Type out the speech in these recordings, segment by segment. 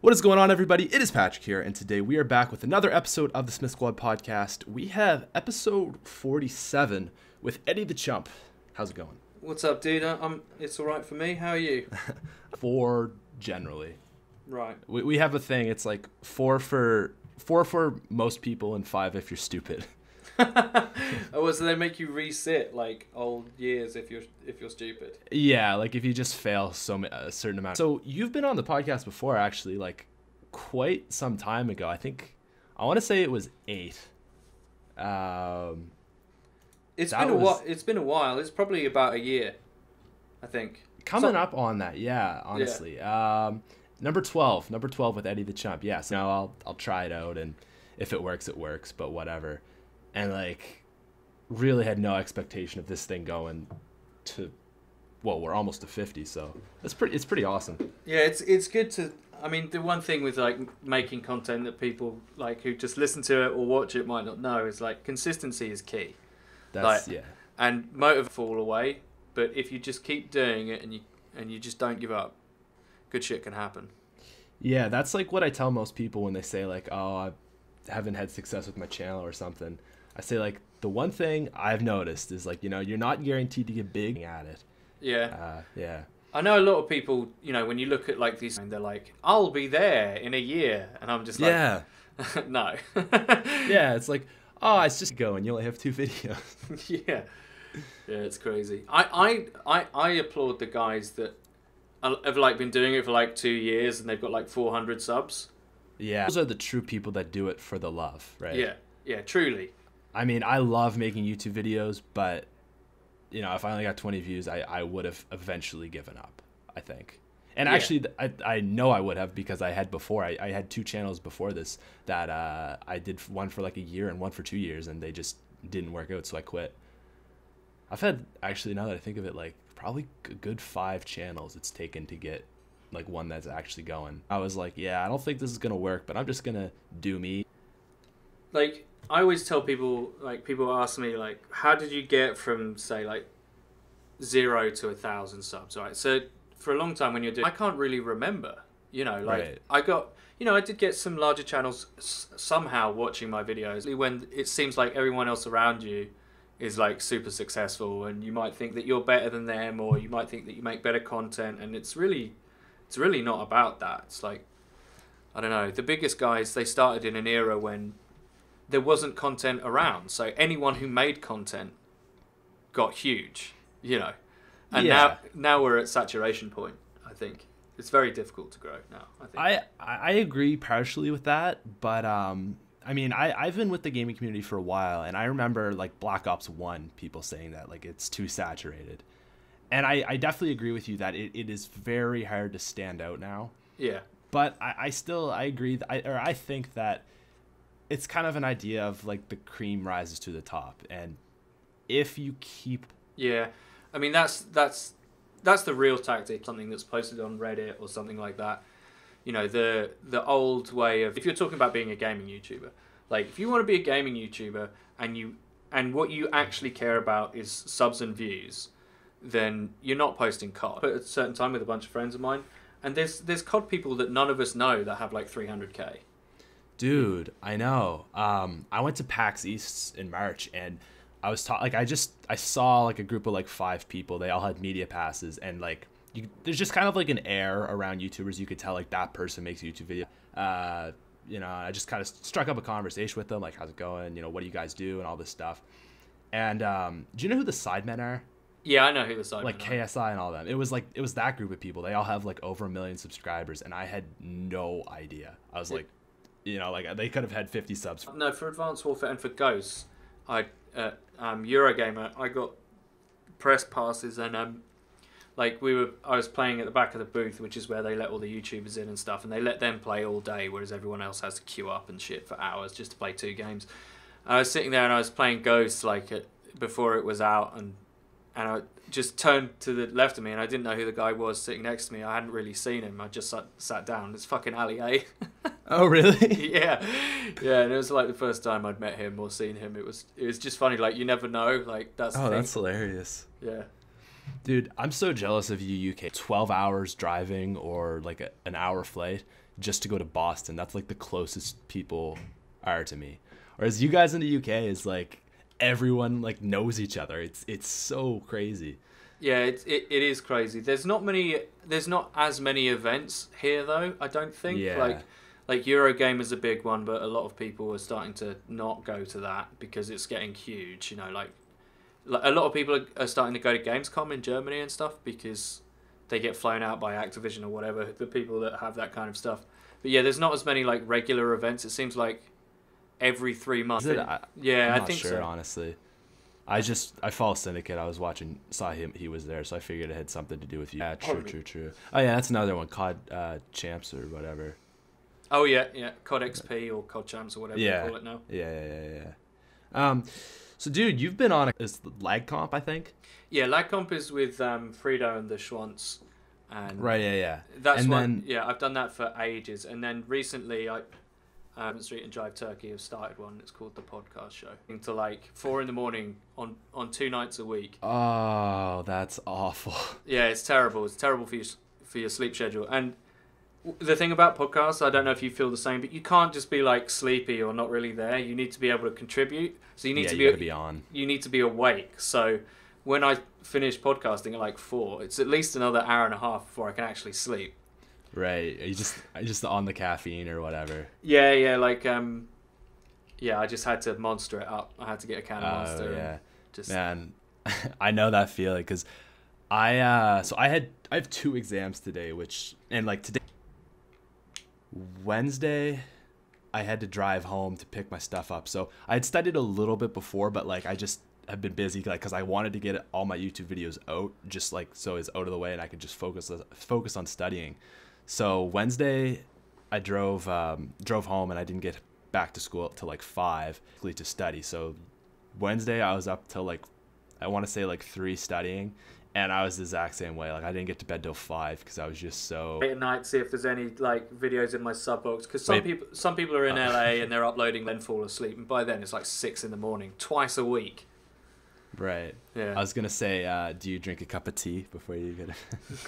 What is going on, everybody? It is Patrick here, and today we are back with another episode of the Smith Squad podcast. We have episode 47 with Eddie the Chump. How's it going? What's up, dude? It's all right for me. How are you? 4 generally. Right. We have a thing. It's like 4 for most people and 5 if you're stupid. Oh, so they make you resit like old years if you're stupid. Yeah, like if you just fail a certain amount. So you've been on the podcast before, actually, like quite some time ago. I want to say it was 8. It's been a while. It's been a while. It's probably about a year, I think. Coming up on that, yeah. Honestly, number 12 with Eddie the Chump. Yeah, so now I'll try it out, and if it works, it works. But whatever. And like, really had no expectation of this thing going to, well, we're almost to 50, so it's pretty awesome. Yeah, it's good to. I mean, the one thing with like making content that people like who just listen to it or watch it might not know is like consistency is key. And motive fall away, but if you just keep doing it and you just don't give up, good shit can happen. Yeah, that's like what I tell most people when they say like, oh, I haven't had success with my channel or something. I say like, the one thing I've noticed is like, you're not guaranteed to get big at it. Yeah. Yeah. I know a lot of people, when you look at like these, they're like, I'll be there in a year. And I'm just like, yeah. No. Yeah, it's like, oh, it's just go and you only have 2 videos. Yeah. Yeah, it's crazy. I applaud the guys that have like been doing it for like 2 years and they've got like 400 subs. Yeah. Those are the true people that do it for the love, right? Yeah. Yeah, truly. I mean, I love making YouTube videos, but if I only got 20 views, I would have eventually given up, I think. And actually, I know I would have, because I had before. I had 2 channels before this that I did one for like a year and one for 2 years, and they just didn't work out, so I quit. I've had, actually, now that I think of it, like probably a good 5 channels it's taken to get like one that's actually going. I was like, yeah, I don't think this is going to work, but I'm just going to do me. Like, I always tell people, like, people ask me, like, how did you get from, say, like, 0 to 1,000 subs, right? So, for a long time when you're doing, I can't really remember, Right. I got, I did get some larger channels somehow watching my videos when it seems like everyone else around you is, like, super successful, and you might think that you're better than them, or you might think that you make better content, and it's really not about that. It's like, I don't know, the biggest guys, they started in an era when there wasn't content around, so anyone who made content got huge, and now we're at saturation point. I think it's very difficult to grow now. I agree partially with that, but I mean, I've been with the gaming community for a while, and I remember like Black Ops 1 people saying that like it's too saturated, and I definitely agree with you that it is very hard to stand out now. Yeah, but I agree I think that it's kind of an idea of like the cream rises to the top, and if you keep... Yeah, I mean that's the real tactic, something that's posted on Reddit or something like that. The old way of, if you're talking about being a gaming YouTuber, like if you want to be a gaming YouTuber and what you actually care about is subs and views, then you're not posting COD. But at a certain time with a bunch of friends of mine, and there's COD people that none of us know that have like 300k. Dude, I know. I went to PAX East in March, and I was I saw like a group of like 5 people. They all had media passes, and like there's just kind of like an air around YouTubers. You could tell like that person makes a YouTube video. I just kind of struck up a conversation with them, like, how's it going? What do you guys do, and all this stuff. And do you know who the Sidemen are? Yeah, I know who the Sidemen are. Like KSI and all them. It was that group of people. They all have like over 1 million subscribers, and I had no idea. I was like, like they could have had 50 subs. No, for Advanced Warfare and for Ghosts, Eurogamer, I got press passes, and I was playing at the back of the booth, which is where they let all the YouTubers in and stuff, and they let them play all day, whereas everyone else has to queue up and shit for hours just to play 2 games. I was sitting there and I was playing Ghosts before it was out, and I just turned to the left of me, and I didn't know who the guy was sitting next to me. I hadn't really seen him. I just sat down. It's fucking Ali A. Oh, really? Yeah. And it was like the first time I'd met him or seen him. It was just funny. Like, you never know. Like, that's the thing. That's hilarious. Yeah. Dude, I'm so jealous of you, UK. 12 hours driving or like an hour flight. just to go to Boston. That's like the closest people are to me. Whereas you guys in the UK is like everyone like knows each other. It's so crazy. Yeah, it is crazy. There's not as many events here though, I don't think. Yeah. Like Eurogame is a big one, but a lot of people are starting to not go to that because it's getting huge. You know, like a lot of people are starting to go to Gamescom in Germany and stuff because they get flown out by Activision or whatever, the people that have that kind of stuff. But yeah, there's not as many like regular events. It seems like every 3 months. I'm I not think sure, so. honestly. I follow Syndicate. I was watching, saw him, he was there, so I figured it had something to do with you. Yeah, true. Oh yeah, that's another one, COD Champs or whatever. Oh yeah, COD XP or COD Champs or whatever they call it now. Yeah. So dude, you've been on is Lag Comp, I think. Yeah, Lag Comp is with Frito and the Schwantz, and right, yeah. That's and one. Yeah, I've done that for ages, and then recently Street and Drive Turkey have started one. It's called The Podcast Show. Until like 4 a.m. on 2 nights a week. Oh, that's awful. Yeah, it's terrible. It's terrible for your sleep schedule. And the thing about podcasts, I don't know if you feel the same, but you can't just be like sleepy or not really there. You need to be able to contribute. So you need to be on. You need to be awake. So when I finish podcasting at like 4, it's at least another hour and a half before I can actually sleep. Right. You just on the caffeine or whatever. Yeah, like I just had to monster it up. I had to get a can of Monster. Yeah. Man, I know that feeling because I have 2 exams today, today Wednesday I had to drive home to pick my stuff up. So I had studied a little bit before, but like I just have been busy because I wanted to get all my YouTube videos out, just like so it's out of the way and I could just focus on studying. So Wednesday I drove home and I didn't get back to school till like 5 to study. So Wednesday I was up till like I want to say like 3 studying, and I was the exact same way. Like I didn't get to bed till 5 because I was just so late at night. See if there's any like videos in my sub box because some people are in LA and they're uploading, then fall asleep, and by then it's like 6 a.m. twice a week. Right. Yeah. I was gonna say, do you drink a cup of tea before you get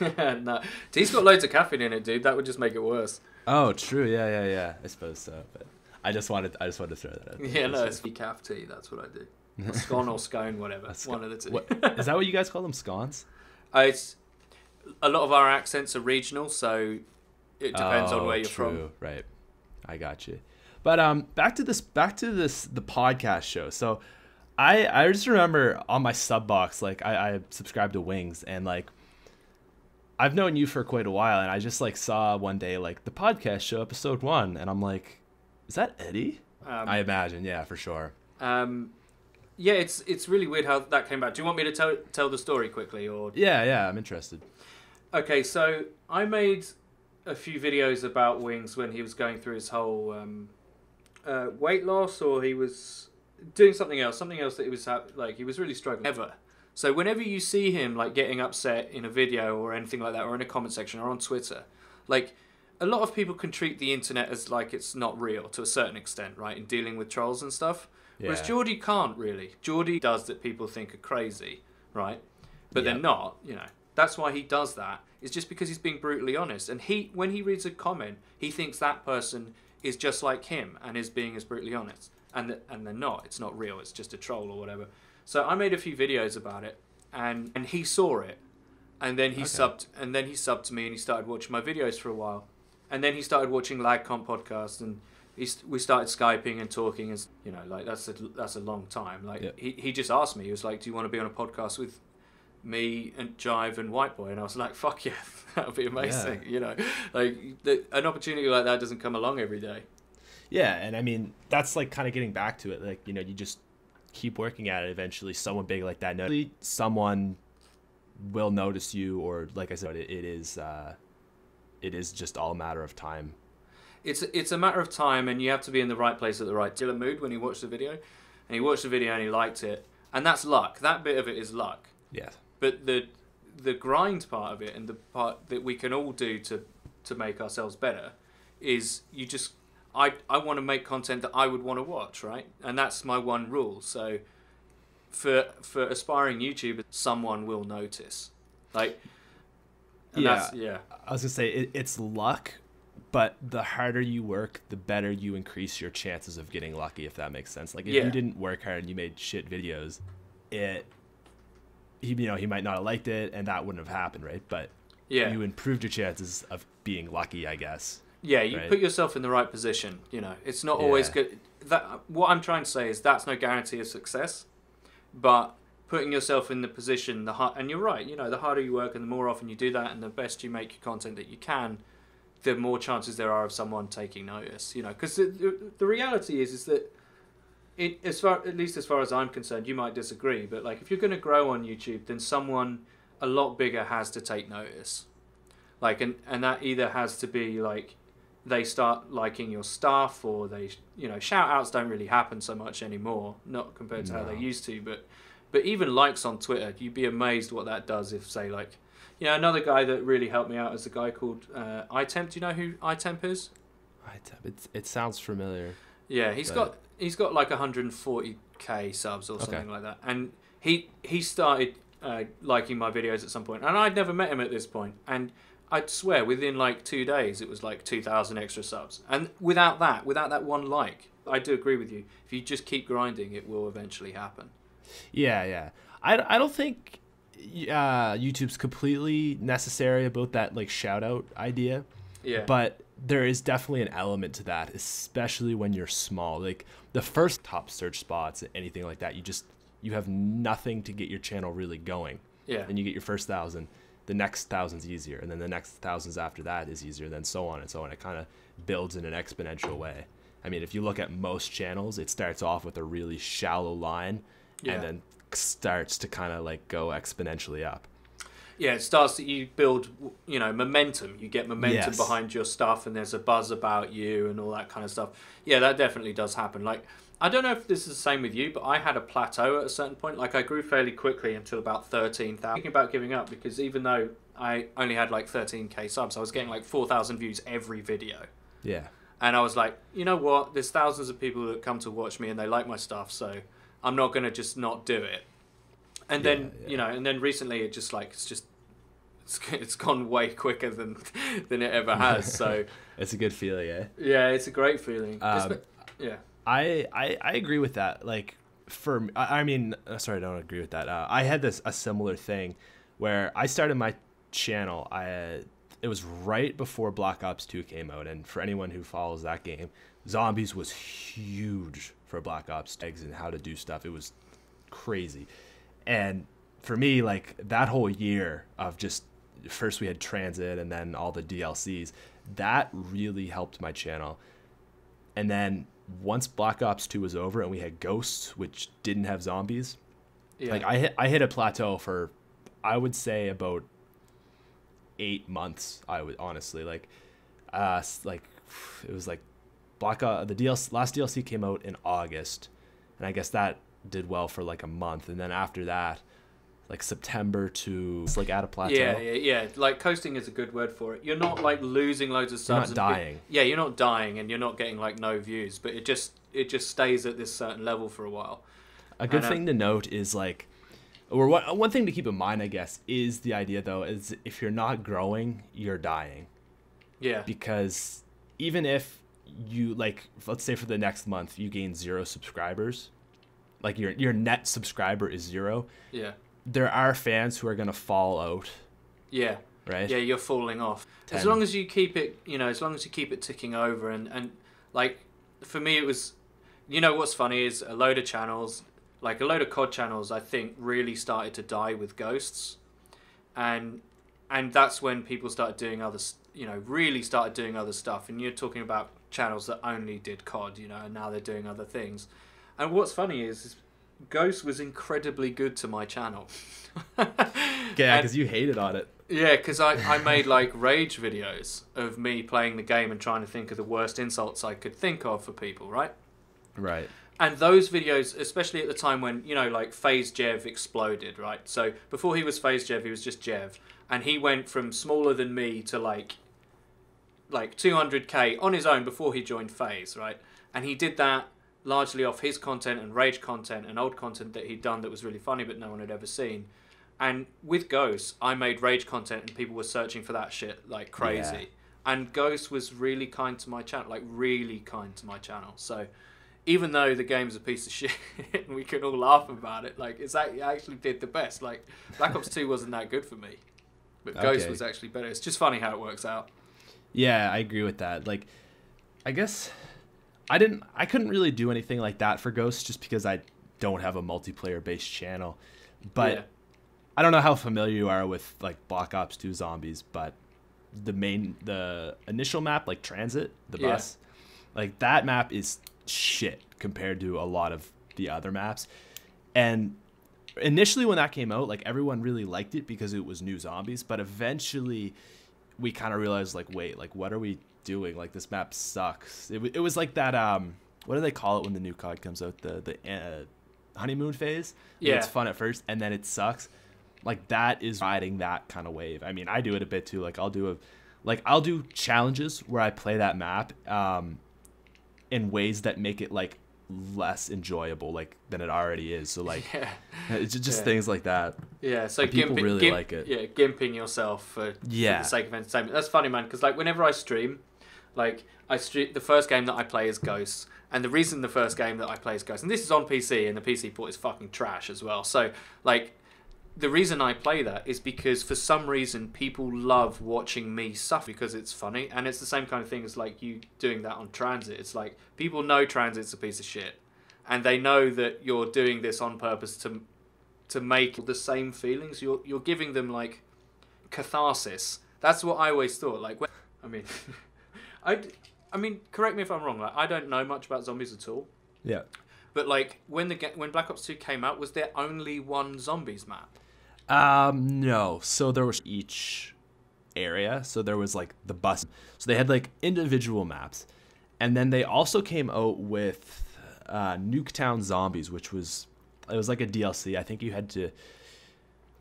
it? No, tea's got loads of caffeine in it, dude. That would just make it worse. Oh, true. Yeah. I suppose so. But I just wanted to throw that out. Yeah, no, it's decaf tea. That's what I do. Or scone or scone, whatever. One of the two. Is that what you guys call them, scones? It's a lot of our accents are regional, so it depends on where you're from. Right. I got you. But back to the podcast show. So I just remember on my sub box, like I subscribed to Wings, and like I've known you for quite a while, and I just like saw one day like the podcast show episode 1, and I'm like, is that Eddie? I imagine, yeah, for sure. Yeah, it's really weird how that came back. Do you want me to tell the story quickly, or? Yeah, I'm interested. Okay, so I made a few videos about Wings when he was going through his whole weight loss, or he was doing something else that he was like he was really struggling. So whenever you see him like getting upset in a video or anything like that, or in a comment section or on Twitter, like a lot of people can treat the internet as like it's not real to a certain extent, right? In dealing with trolls and stuff. Yeah. Whereas Geordie can't really. Geordie does that people think are crazy, right? But they're not, you know. That's why he does that. It's just because he's being brutally honest. And when he reads a comment, he thinks that person is just like him and is being as brutally honest. And they're not. It's not real. It's just a troll or whatever. So I made a few videos about it, and he saw it, and then he subbed to me, and he started watching my videos for a while, and then he started watching Lag Comp podcast, and we started Skyping and talking, as you know, like that's a long time. Like he just asked me, he was like, "Do you want to be on a podcast with me and Jive and White Boy?" And I was like, "Fuck yeah, that would be amazing." Yeah. You know, like an opportunity like that doesn't come along every day. Yeah, and I mean that's like kind of getting back to it. Like, you know, you just keep working at it. Eventually, someone big like that, someone will notice you, or like I said, it is just all a matter of time. It's a matter of time, and you have to be in the right place at the right mood when you watch the video. And he watched the video and he liked it, and that's luck. That bit of it is luck. Yeah. But the grind part of it, and the part that we can all do to make ourselves better, is you just I want to make content that I would want to watch, right? And that's my one rule. So for aspiring YouTubers, someone will notice. Like, I was gonna say it's luck, but the harder you work, the better you increase your chances of getting lucky, if that makes sense. Like if Yeah. you didn't work hard and you made shit videos, he might not have liked it and that wouldn't have happened, right? But Yeah. you improved your chances of being lucky, I guess. Yeah, you Right. put yourself in the right position. You know, it's not always Yeah. good. That what I'm trying to say is that's no guarantee of success, but putting yourself in the position, and you're right. You know, the harder you work and the more often you do that, and the best you make your content that you can, the more chances there are of someone taking notice. You know, because the reality is that at least as far as I'm concerned, you might disagree, but like if you're going to grow on YouTube, then someone a lot bigger has to take notice. Like, and that either has to be like they start liking your stuff, or they, you know, shout outs don't really happen so much anymore, not compared to how they used to, but even likes on Twitter, you'd be amazed what that does. If, say, like, you know, another guy that really helped me out is a guy called iTemp. Do you know who iTemp is? It sounds familiar. Yeah, he's got like 140k subs or something like that, and he started liking my videos at some point, and I'd never met him at this point, and I'd swear within like 2 days it was like 2,000 extra subs, and without that one like, I do agree with you. If you just keep grinding, it will eventually happen. Yeah. I don't think YouTube's completely necessary about that like shout out idea. Yeah. But there is definitely an element to that, especially when you're small. Like the first top search spots, anything like that, you have nothing to get your channel really going. Yeah. Then you get your first 1,000, the next 1,000's easier, and then the next thousands after that is easier, then so on and so on. It kind of builds in an exponential way. I mean, if you look at most channels, it starts off with a really shallow line and then starts to kind of like go exponentially up. Yeah, it starts that you build, you know, momentum. You get momentum behind your stuff, and there's a buzz about you and all that kind of stuff. Yeah, that definitely does happen. Like, I don't know if this is the same with you, but I had a plateau at a certain point. Like, I grew fairly quickly until about 13,000. Thinking about giving up, because even though I only had like 13k subs, I was getting like 4,000 views every video. Yeah. And I was like, you know what? There's thousands of people that come to watch me and they like my stuff, so I'm not going to just not do it. And then, you know, and then recently it's gone way quicker than it ever has. So it's a good feeling, eh? Yeah, it's a great feeling. Yeah. I agree with that. Like I don't agree with that. I had a similar thing where I started my channel. It was right before Black Ops 2 came out, and for anyone who follows that game, zombies was huge for Black Ops eggs and how to do stuff. It was crazy. And for me, like that whole year of just first we had Transit and then all the DLCs, that really helped my channel. And then once Black Ops 2 was over and we had Ghosts, which didn't have zombies, like I hit a plateau for, I would say, about 8 months. I would honestly it was like the last DLC came out in August, and I guess that did well for like a month, and then after that, like September to like at a plateau. Yeah. Like coasting is a good word for it. You're not like losing loads of subs. You're not dying. You're not dying, and you're not getting like no views, but it just stays at this certain level for a while. A good thing to note is like, or one thing to keep in mind, I guess, is the idea though is if you're not growing, you're dying. Yeah. Because even if you like, let's say for the next month you gain 0 subscribers, like your net subscriber is 0. Yeah. There are fans who are gonna fall out. Yeah. Right. Yeah, you're falling off. 10. As long as you keep it, as long as you keep it ticking over, and like for me it was, what's funny is a load of channels, like a load of COD channels, I think really started to die with Ghosts, and that's when people started doing really started doing other stuff. And you're talking about channels that only did COD, and now they're doing other things. And what's funny is Ghost was incredibly good to my channel. Yeah, because you hated on it. Yeah, because I made like rage videos of me playing the game and trying to think of the worst insults I could think of for people, right? Right. And those videos, especially at the time when, like FaZe Jev exploded, right? So before he was FaZe Jev, he was just Jev. And he went from smaller than me to like 200k on his own before he joined FaZe, right? And he did that largely off his content and rage content and old content that he'd done that was really funny but no one had ever seen. And with Ghosts, I made rage content and people were searching for that shit like crazy. And Ghost was really kind to my channel, like really kind to my channel. So even though the game's a piece of shit and we can all laugh about it, like it actually did the best. Like Black Ops 2 wasn't that good for me, but Ghost was actually better. It's just funny how it works out. Yeah, I agree with that. Like, I guess I couldn't really do anything like that for Ghost just because I don't have a multiplayer based channel. But yeah. I don't know how familiar you are with like Black Ops 2 Zombies, but the initial map, like Transit, the bus, like that map is shit compared to a lot of the other maps. And initially when that came out, like everyone really liked it because it was new zombies, but eventually we kind of realized like, wait, like what are we doing? Like this map sucks. It was like that what do they call it when the new COD comes out, the honeymoon phase? Yeah, it's fun at first and then it sucks. Like that is riding that kind of wave. I mean, I do it a bit too. Like I'll do challenges where I play that map in ways that make it like less enjoyable like than it already is. So like it's just things like that. Yeah, so people really like it. Yeah, gimping yourself for the sake of entertainment. That's funny, man, because like whenever I stream, the first game that I play is Ghosts, and the reason the first game that I play is Ghosts, and this is on PC, and the PC port is fucking trash as well. So like the reason I play that is because for some reason people love watching me suffer because it's funny, and it's the same kind of thing as like you doing that on Transit. It's like people know Transit's a piece of shit, and they know that you're doing this on purpose to make the same feelings. You're giving them like catharsis. That's what I always thought. Like, I mean, correct me if I'm wrong. Like, I don't know much about zombies at all. Yeah. But like when Black Ops 2 came out, was there only one zombies map? No. So there was each area. So there was like the bus. So they had like individual maps. And then they also came out with Nuketown Zombies, which was like a DLC. I think you had to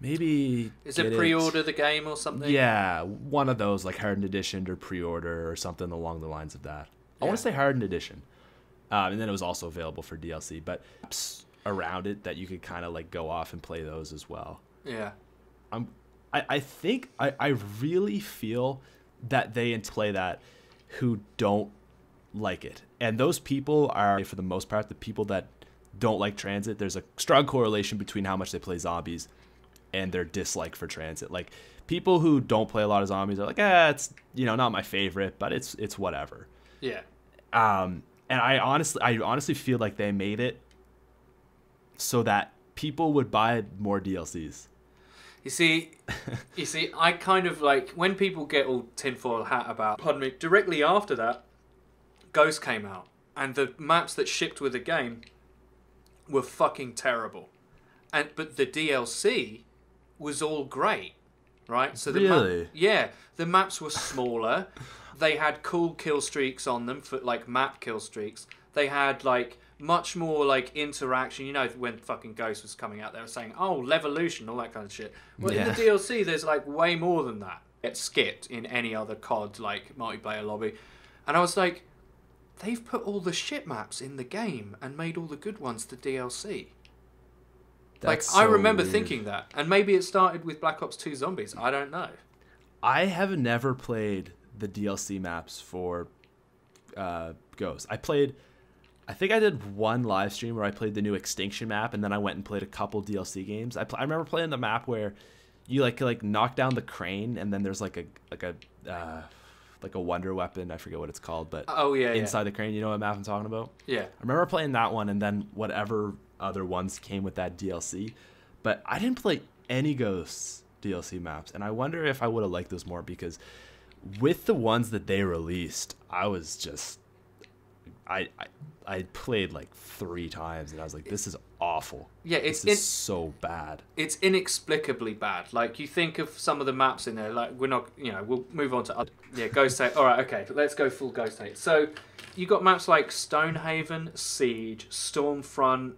maybe pre-order the game or something? Yeah, one of those like hardened edition or pre-order or something along the lines of that. I want to say hardened edition. And then it was also available for DLC, but around it that you could kind of like go off and play those as well. Yeah. I think I really feel that they play that who don't like it. And those people are, for the most part, the people that don't like Transit. There's a strong correlation between how much they play zombies and their dislike for Transit. Like people who don't play a lot of zombies are like, it's not my favorite, but it's whatever. Yeah. And I honestly feel like they made it so that people would buy more DLCs. You see, I kind of like when people get all tinfoil hat about. Pardon me. Directly after that, Ghost came out, and the maps that shipped with the game were fucking terrible, but the DLC was all great, right? So the maps were smaller. They had cool kill streaks on them for like map kill streaks. They had like much more like interaction. You know, when fucking Ghost was coming out, they were saying, "Oh, Levolution," all that kind of shit. Well, in the DLC, there's like way more than that. It's skipped in any other COD like multiplayer lobby, and I was like, they've put all the shit maps in the game and made all the good ones to DLC. That's I remember thinking that, and maybe it started with Black Ops 2 Zombies. I don't know. I have never played the DLC maps for Ghost. I think I did one live stream where I played the new Extinction map, and then I went and played a couple DLC games. I remember playing the map where you like knock down the crane, and then there's like a wonder weapon. I forget what it's called, but inside the crane, you know what map I'm talking about? Yeah. I remember playing that one, and then whatever other ones came with that DLC. But I didn't play any Ghosts DLC maps, and I wonder if I would have liked those more, because with the ones that they released, I was just I played like 3 times, and I was like, this is awful. Yeah, this is so bad. It's inexplicably bad. Like, you think of some of the maps in there, like, we're not, we'll move on to other. Yeah, Ghost Hate. All right, okay, let's go full Ghost Hate. So you got maps like Stonehaven, Siege, Stormfront,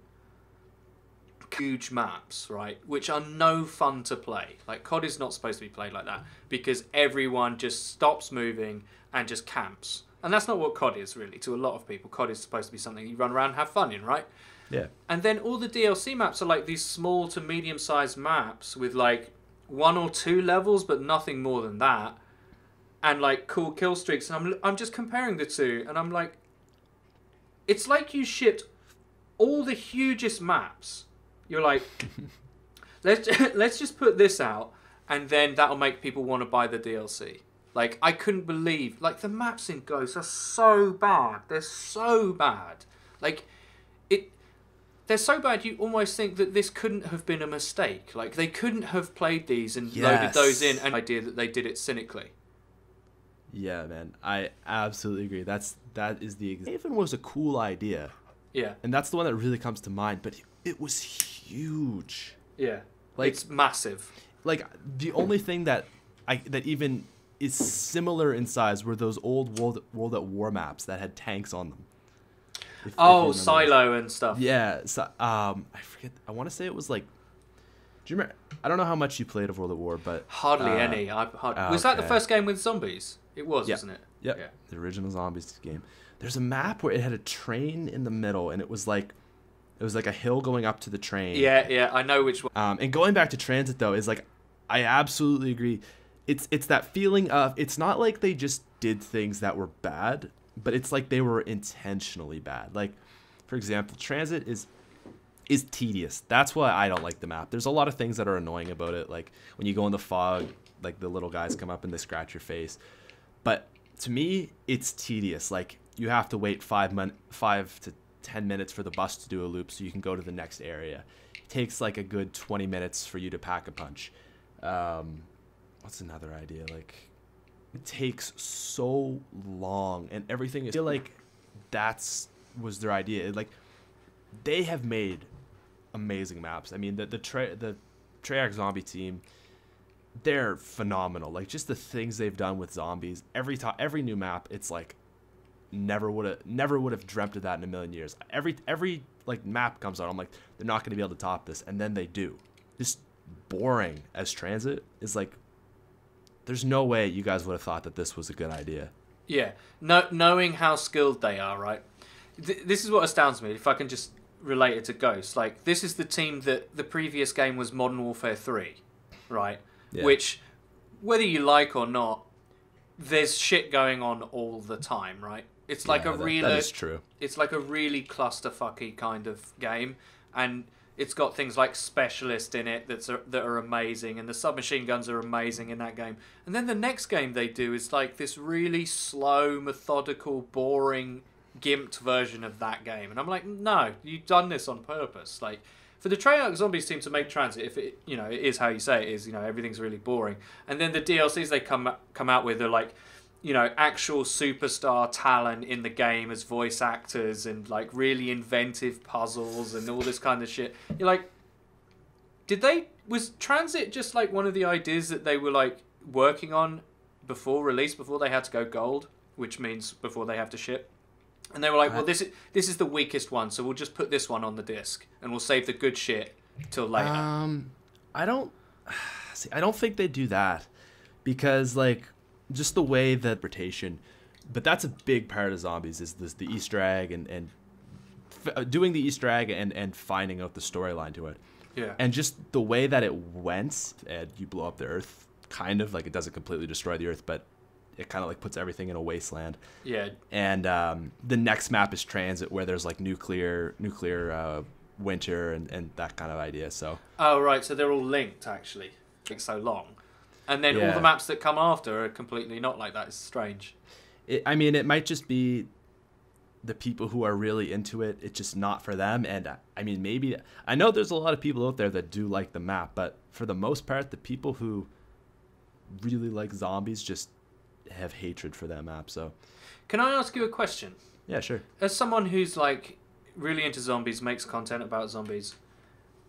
huge maps, right, which are no fun to play. Like, COD is not supposed to be played like that, because everyone just stops moving and just camps. And that's not what COD is, really, to a lot of people. COD is supposed to be something you run around and have fun in, right? Yeah. And then all the DLC maps are like these small to medium-sized maps with like 1 or 2 levels, but nothing more than that. and like cool kill streaks, and I'm just comparing the two, and I'm like, it's like you shipped all the hugest maps. You're like, let's just put this out, and then that'll make people want to buy the DLC. Like, I couldn't believe, like, the maps in Ghosts are so bad. They're so bad. Like, they're so bad you almost think that this couldn't have been a mistake. Like, they couldn't have played these and loaded those in, and idea that they did it cynically. Yeah, man, I absolutely agree. That is the Haven was a cool idea. Yeah. And that's the one that really comes to mind, but it was huge. Yeah. Like, it's massive. Like, the only thing that even is similar in size were those old World at War maps that had tanks on them. Silo and stuff. Yeah, so, I forget. I want to say it was like. Do you remember? I don't know how much you played of World at War, but hardly any. Was that the first game with zombies? It was, wasn't it? Yep. Yeah, the original Zombies game. There's a map where it had a train in the middle, and it was like a hill going up to the train. Yeah, I know which one. And going back to Transit though is like, I absolutely agree. It's that feeling of, it's not like they just did things that were bad, but it's like they were intentionally bad. Like, for example, Transit is tedious. That's why I don't like the map. There's a lot of things that are annoying about it, like when you go in the fog, like the little guys come up and they scratch your face. But to me, it's tedious. Like, you have to wait 5 to 10 minutes for the bus to do a loop so you can go to the next area. It takes like a good 20 minutes for you to pack a punch. What's another idea? Like, it takes so long, and everything is, I feel like was their idea. Like, they have made amazing maps. I mean, the Treyarch Zombie team, they're phenomenal. Like, just the things they've done with zombies. Every new map, it's like never would have dreamt of that in a million years. Every like map comes out, I'm like, they're not going to be able to top this, and then they do. Just boring as Transit is like, there's no way you guys would have thought that this was a good idea. Yeah, knowing how skilled they are, right? This is what astounds me. If I can just relate it to Ghosts, like, this is the team that the previous game was Modern Warfare 3, right? Yeah. Which, whether you like or not, there's shit going on all the time, right? It's like that is true. It's like a really clusterfucky kind of game, and it's got things like Specialist in it that are amazing, and the submachine guns are amazing in that game. And then the next game they do is like this really slow, methodical, boring, gimped version of that game. And I'm like, no, you've done this on purpose. Like, for the Treyarch Zombies team to make Transit, if it, you know, it is how you say it is, you know, everything's really boring. And then the DLCs they come out with are like, you know, actual superstar talent in the game as voice actors and like really inventive puzzles and all this kind of shit. You're like, was Transit just like one of the ideas that they were like working on before release, before they had to go gold, which means before they have to ship? And they were like, well, this is the weakest one, so we'll just put this one on the disc and we'll save the good shit till later. I don't think they do that, because like, just the way that interpretation, but that's a big part of Zombies, is the Easter egg and doing the Easter egg and finding out the storyline to it. Yeah. And just the way that it went, and you blow up the Earth, kind of like, it doesn't completely destroy the Earth, but it kind of like puts everything in a wasteland. Yeah. And the next map is Transit, where there's like nuclear winter and that kind of idea. So. Oh right, so they're all linked actually. It's so long. And then all the maps that come after are completely not like that. It's strange. I mean, it might just be the people who are really into it. It's just not for them. And I mean, maybe, I know there's a lot of people out there that do like the map, but for the most part, the people who really like Zombies just have hatred for that map. So, can I ask you a question? Yeah, sure. As someone who's like really into zombies, makes content about zombies,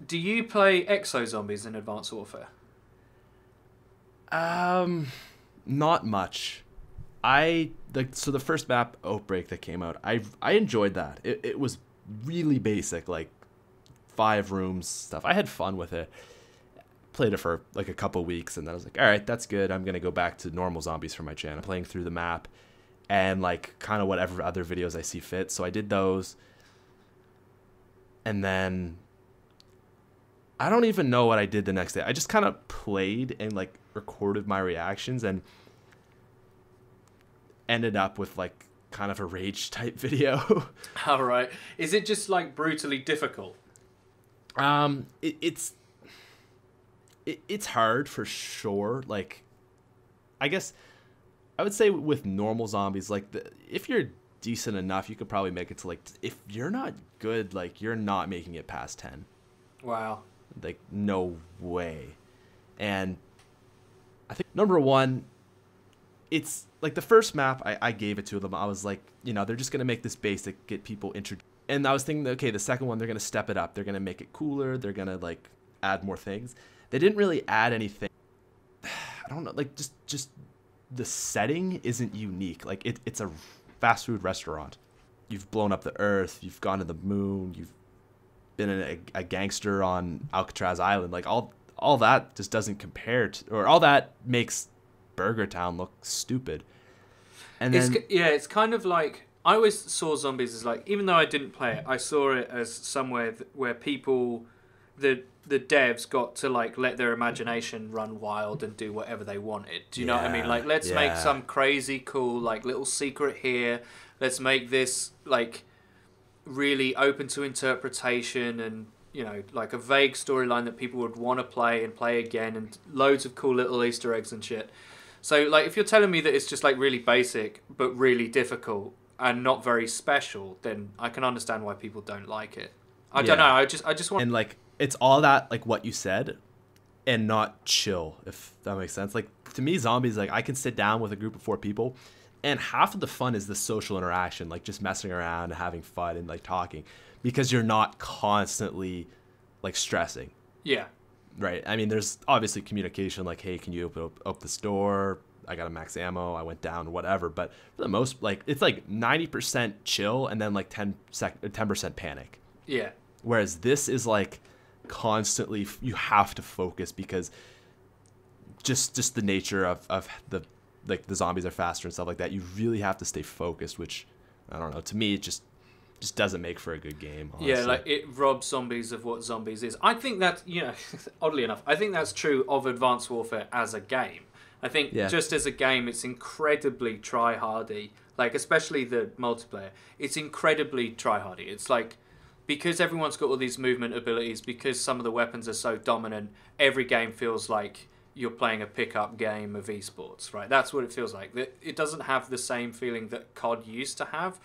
do you play Exo Zombies in Advanced Warfare? Not much. So the first map, Outbreak, that came out, I enjoyed that. It was really basic, like 5 rooms stuff. I had fun with it. Played it for like a couple weeks, and then I was like, all right, that's good. I'm gonna go back to normal Zombies for my channel, playing through the map and like kind of whatever other videos I see fit. So I did those, and then I don't even know what I did the next day. I just kind of played and like recorded my reactions, and ended up with like kind of a rage type video. All right. Is it just like brutally difficult? It's hard for sure. Like, I guess I would say with normal zombies, like if you're decent enough, you could probably make it to like, if you're not good, like you're not making it past 10. Wow. Like, no way. And I think number one, it's like the first map I gave it to them. I was like, you know, they're just going to make this basic, get people introduced. And I was thinking, okay, the second one, they're going to step it up. They're going to make it cooler. They're going to like add more things. They didn't really add anything. I don't know, like just the setting isn't unique. Like it's a fast food restaurant. You've blown up the earth. You've gone to the moon. You've been a gangster on Alcatraz Island. Like all that just doesn't compare to, or all that makes Burger Town look stupid. And then it's kind of like, I always saw zombies as like, even though I didn't play it, I saw it as somewhere where people, the devs got to like let their imagination run wild and do whatever they wanted. Do you know what I mean? Like, let's make some crazy cool like little secret here. Let's make this like really open to interpretation, and you know, like a vague storyline that people would want to play and play again, and loads of cool little Easter eggs and shit. So like, if you're telling me that it's just like really basic but really difficult and not very special, then I can understand why people don't like it. I don't know. I just want, and like, it's all that, like what you said, and not chill, if that makes sense. Like, to me, zombies, like, I can sit down with a group of 4 people, and half of the fun is the social interaction, like just messing around and having fun and like talking, because you're not constantly like stressing. Yeah. Right. I mean, there's obviously communication, like, hey, can you open up this door? I got a max ammo. I went down, whatever. But for the most, like, it's like 90% chill and then like 10% panic. Yeah. Whereas this is like constantly, you have to focus, because just the nature of the, like, the zombies are faster and stuff like that. You really have to stay focused, which, I don't know, to me it just doesn't make for a good game, honestly. Yeah, like, it robs zombies of what zombies is. I think that, you know, oddly enough, I think that's true of Advanced Warfare as a game. I think just as a game, it's incredibly try-hardy. Like, especially the multiplayer, it's incredibly try-hardy. It's like, because everyone's got all these movement abilities, because some of the weapons are so dominant, every game feels like you're playing a pickup game of esports, right? That's what it feels like. It doesn't have the same feeling that COD used to have.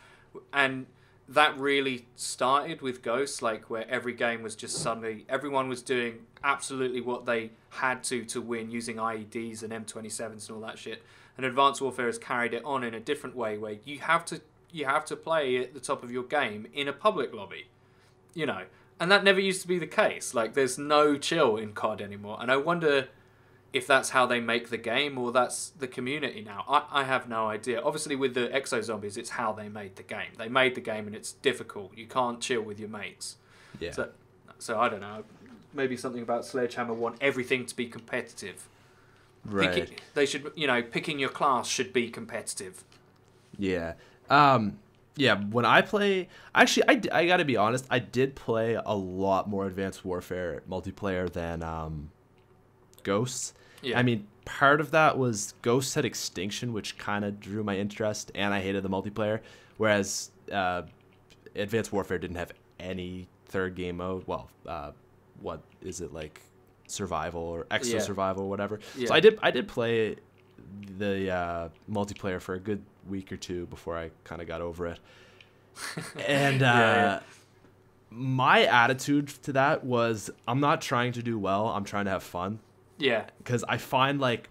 And that really started with Ghosts, like, where every game was just suddenly, everyone was doing absolutely what they had to win, using IEDs and M27s and all that shit. And Advanced Warfare has carried it on in a different way, where you have to play at the top of your game in a public lobby, you know. And that never used to be the case. Like, there's no chill in COD anymore. And I wonder if that's how they make the game, or that's the community now. I have no idea. Obviously, with the Exo Zombies, it's how they made the game. They made the game, and it's difficult. You can't chill with your mates. Yeah. So I don't know. Maybe something about Sledgehammer want everything to be competitive. Right. They should, you know, picking your class should be competitive. Yeah. Yeah, when I play... Actually, I gotta be honest, I did play a lot more Advanced Warfare multiplayer than Ghosts. Yeah. I mean, part of that was Ghosts had Extinction, which kind of drew my interest, and I hated the multiplayer, whereas Advanced Warfare didn't have any third game mode. Well, what is it, like survival or extra survival or whatever. Yeah. So I did play the multiplayer for a good week or two before I kind of got over it. And my attitude to that was, I'm not trying to do well, I'm trying to have fun. Yeah. Because I find, like,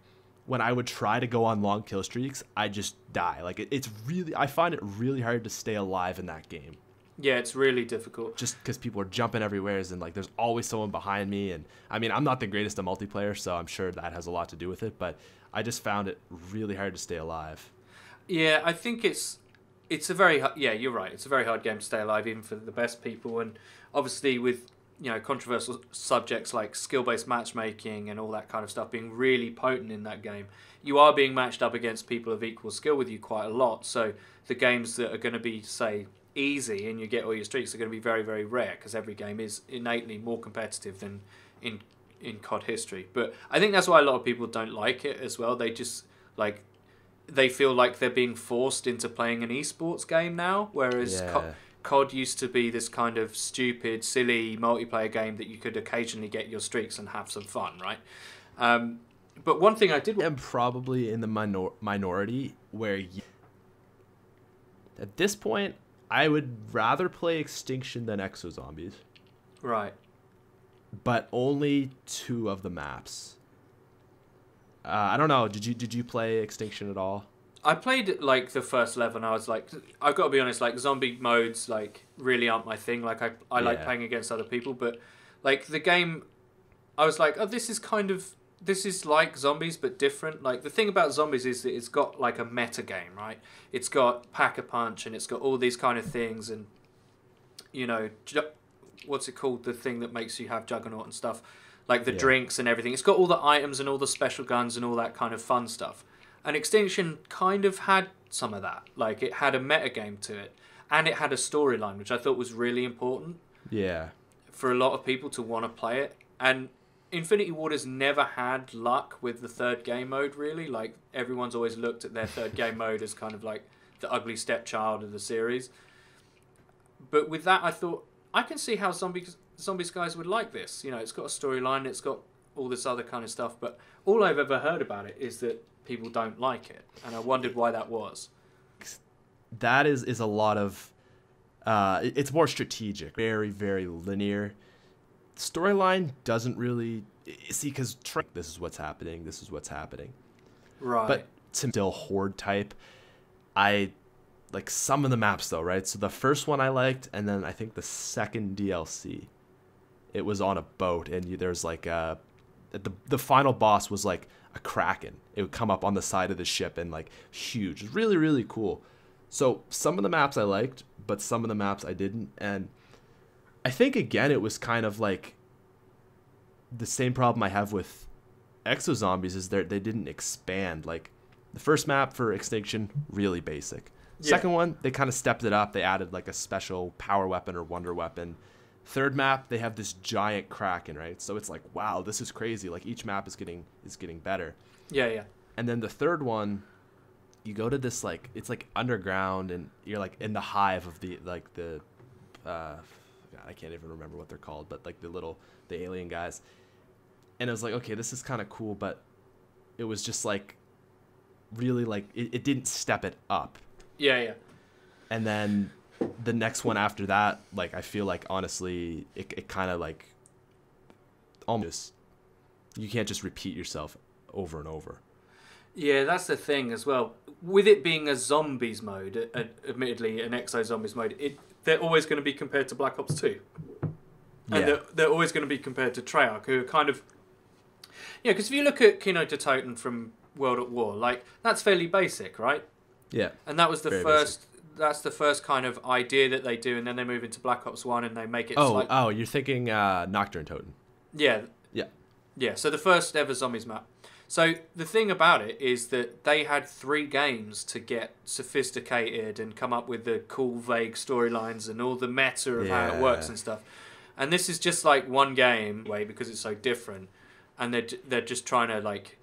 when I would try to go on long kill streaks, I just die. Like, it's really, I find it really hard to stay alive in that game. Yeah, it's really difficult. Just because people are jumping everywhere, and like, there's always someone behind me. And I mean, I'm not the greatest at multiplayer, so I'm sure that has a lot to do with it. But I just found it really hard to stay alive. Yeah, I think it's a very, you're right. It's a very hard game to stay alive, even for the best people. And obviously, with, you know, controversial subjects like skill-based matchmaking and all that kind of stuff being really potent in that game, you are being matched up against people of equal skill with you quite a lot. So the games that are going to be, say, easy and you get all your streaks are going to be very, very rare, because every game is innately more competitive than in COD history. But I think that's why a lot of people don't like it as well. They just, like, they feel like they're being forced into playing an esports game now, whereas COD used to be this kind of stupid, silly multiplayer game that you could occasionally get your streaks and have some fun, right? But one thing I did... I'm probably in the minority where at this point, I would rather play Extinction than Exozombies. Right. But only 2 of the maps. I don't know. Did you play Extinction at all? I played like the first level, and I was like, I've got to be honest, like zombie modes like really aren't my thing. Like I like playing against other people, but like the game, I was like, oh, this is like zombies but different. Like the thing about zombies is that it's got like a meta game, right? It's got Pack-a-Punch and it's got all these kind of things, and you know, what's it called? The thing that makes you have Juggernaut and stuff, like the drinks and everything. It's got all the items and all the special guns and all that kind of fun stuff. And Extinction kind of had some of that. Like, it had a meta game to it. And it had a storyline, which I thought was really important. Yeah. For a lot of people to want to play it. And Infinity Ward's never had luck with the third game mode, really. Like, everyone's always looked at their third game mode as kind of like the ugly stepchild of the series. But with that, I thought, I can see how Zombies guys would like this. You know, it's got a storyline, it's got all this other kind of stuff. But all I've ever heard about it is that people don't like it, and I wondered why that was. That is a lot of it's more strategic, very, very linear. Storyline doesn't really see, because this is what's happening, Right. But still horde type. I like some of the maps though, right? So the first one I liked, and then I think the second DLC, it was on a boat, and there's like the final boss was like a kraken. It would come up on the side of the ship and like huge. It was really, really cool. So some of the maps I liked, but some of the maps I didn't. And I think again it was kind of like the same problem I have with Exozombies is they didn't expand. Like the first map for Extinction, really basic. Second one, they kind of stepped it up. They added like a special power weapon or wonder weapon. Third map, they have this giant kraken, right? So it's like, wow, this is crazy. Like each map is getting better. Yeah. And then the third one, you go to this like, it's like underground, and you're like in the hive of the I can't even remember what they're called, but like the alien guys. And I was like, okay, this is kind of cool, but it was just like really like it didn't step it up. Yeah. And then the next one after that, like I feel like honestly, it kind of like almost, you can't just repeat yourself over and over. Yeah, that's the thing as well. With it being a zombies mode, admittedly an Exozombies mode, they're always going to be compared to Black Ops 2. And they're always going to be compared to Treyarch, who are kind of... Yeah, because if you look at Kino to Toten from World at War, like, that's fairly basic, right? Yeah. And that was the Very first... basic. That's the first kind of idea that they do, and then they move into Black Ops 1 and they make it... Oh, you're thinking Nocturne Toten. Yeah. Yeah, so the first ever zombies map. So the thing about it is that they had 3 games to get sophisticated and come up with the cool, vague storylines and all the meta of how it works and stuff. And this is just like one game, because it's so different. And they're just trying to like